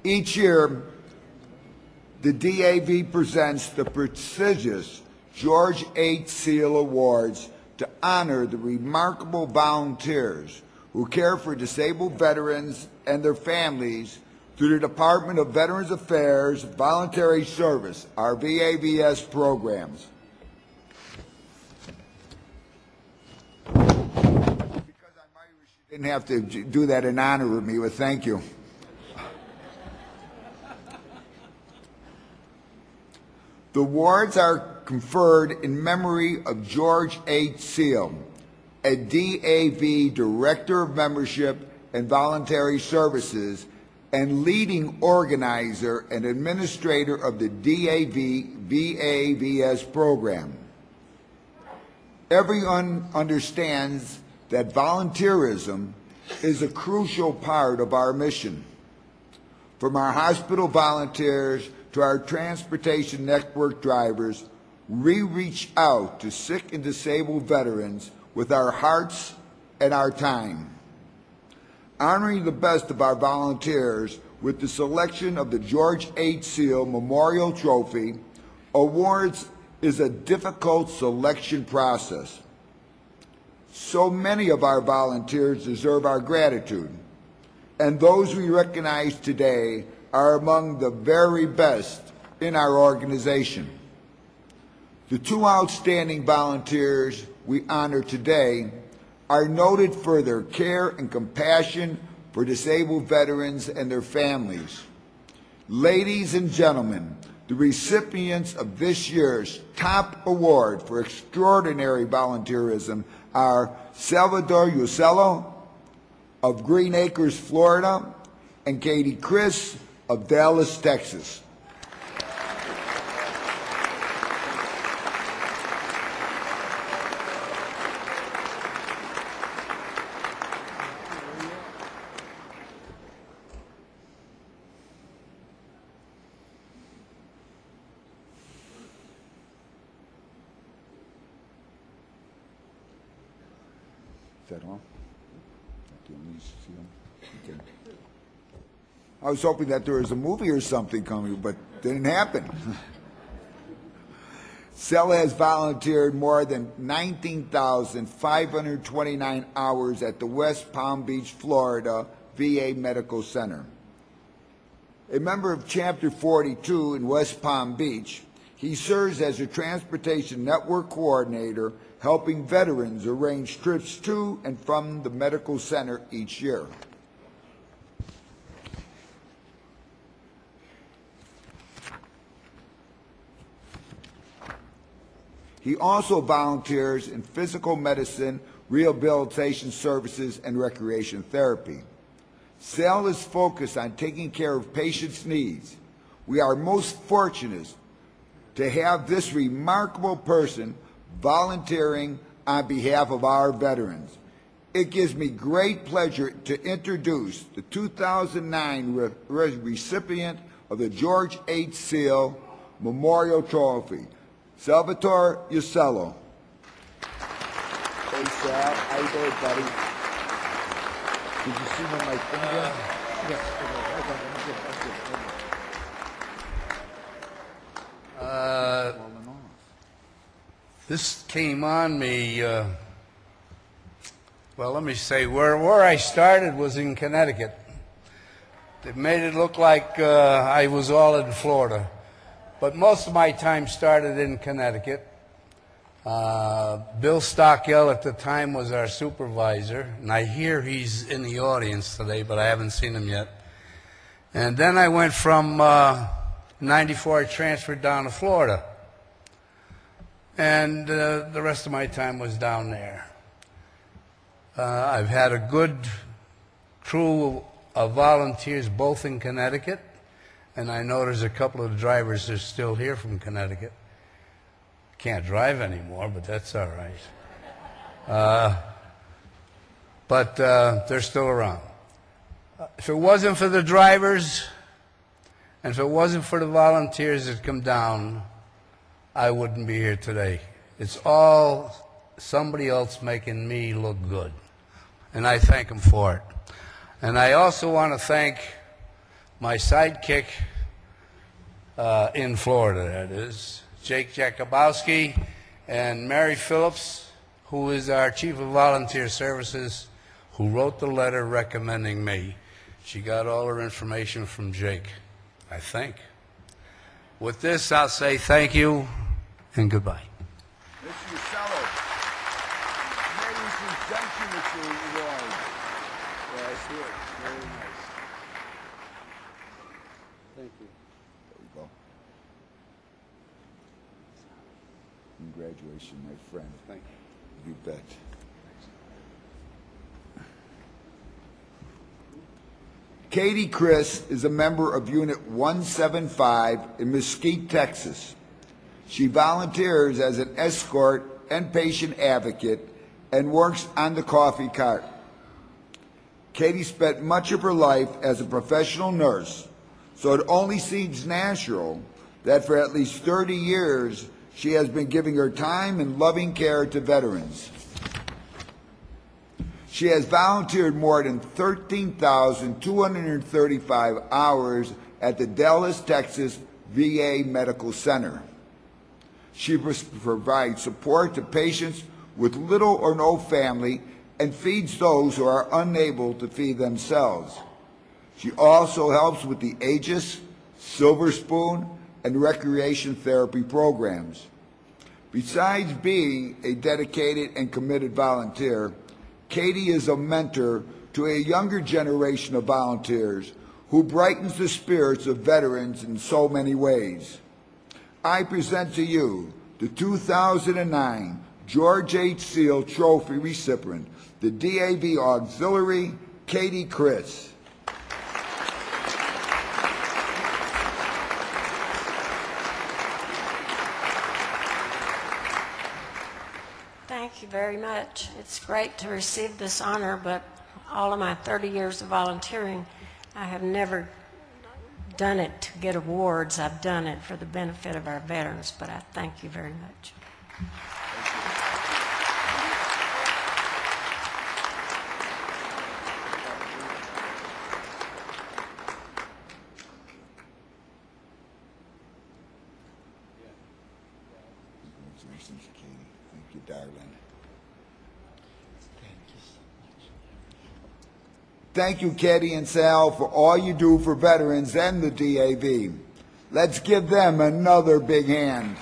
Each year, the DAV presents the prestigious George H. Seal Awards to honor the remarkable volunteers who care for disabled veterans and their families through the Department of Veterans Affairs Voluntary Service, our VAVS programs. Because I'm Irish, you didn't have to do that in honor of me, but thank you. The awards are conferred in memory of George H. Seal, a DAV Director of Membership and Voluntary Services and leading organizer and administrator of the DAV VAVS program. Everyone understands that volunteerism is a crucial part of our mission. From our hospital volunteers to our transportation network drivers, we reach out to sick and disabled veterans with our hearts and our time. Honoring the best of our volunteers with the selection of the George H. Seal Memorial Trophy Awards is a difficult selection process. So many of our volunteers deserve our gratitude, and those we recognize today are among the very best in our organization. The two outstanding volunteers we honor today are noted for their care and compassion for disabled veterans and their families. Ladies and gentlemen, the recipients of this year's top award for extraordinary volunteerism are Salvador Uccello of Green Acres, Florida, and Katie Chris of Dallas, Texas. Is that all? Okay. I was hoping that there was a movie or something coming, but it didn't happen. Sella has volunteered more than 19,529 hours at the West Palm Beach, Florida VA Medical Center. A member of Chapter 42 in West Palm Beach, he serves as a transportation network coordinator, helping veterans arrange trips to and from the medical center each year. He also volunteers in physical medicine, rehabilitation services, and recreation therapy. Sal is focused on taking care of patients' needs. We are most fortunate to have this remarkable person volunteering on behalf of our veterans. It gives me great pleasure to introduce the 2009 recipient of the George H. Seal Memorial Trophy, Salvatore Uccello. Hey Sal, how you doing, buddy? Did you see my finger? Yes. This came on me, well, let me say, where I started was in Connecticut. It made it look like I was all in Florida. But most of my time started in Connecticut. Bill Stockwell at the time was our supervisor, and I hear he's in the audience today, but I haven't seen him yet. And then I went from 94, I transferred down to Florida. And the rest of my time was down there. I've had a good crew of volunteers both in Connecticut, and I know there's a couple of drivers that are still here from Connecticut. Can't drive anymore, but that's all right. But they're still around. If it wasn't for the drivers, and if it wasn't for the volunteers that come down, I wouldn't be here today. It's all somebody else making me look good, and I thank them for it. And I also want to thank my sidekick in Florida, that is, Jake Jakubowski, and Mary Phillips, who is our Chief of Volunteer Services, who wrote the letter recommending me. She got all her information from Jake, I think. With this, I'll say thank you and goodbye. Mr. Usello, ladies and gentlemen, Mr. Lloyd. Yes, here. Very nice. Thank you. There we go. Congratulations, my friend. Thank you. You bet. Katie Chris is a member of Unit 175 in Mesquite, Texas. She volunteers as an escort and patient advocate and works on the coffee cart. Katie spent much of her life as a professional nurse, so it only seems natural that for at least 30 years she has been giving her time and loving care to veterans. She has volunteered more than 13,235 hours at the Dallas, Texas VA Medical Center. She provides support to patients with little or no family and feeds those who are unable to feed themselves. She also helps with the Aegis, Silver Spoon, and recreation therapy programs. Besides being a dedicated and committed volunteer, Katie is a mentor to a younger generation of volunteers who brightens the spirits of veterans in so many ways. I present to you the 2009 George H. Seal Trophy recipient, the DAV Auxiliary, Katie Chris. Thank you very much. It's great to receive this honor, but all of my 30 years of volunteering, I have never done it to get awards. I've done it for the benefit of our veterans, but I thank you very much. Congratulations, Katie. Thank you, darling. Thank you, Katie and Sal, for all you do for veterans and the DAV. Let's give them another big hand.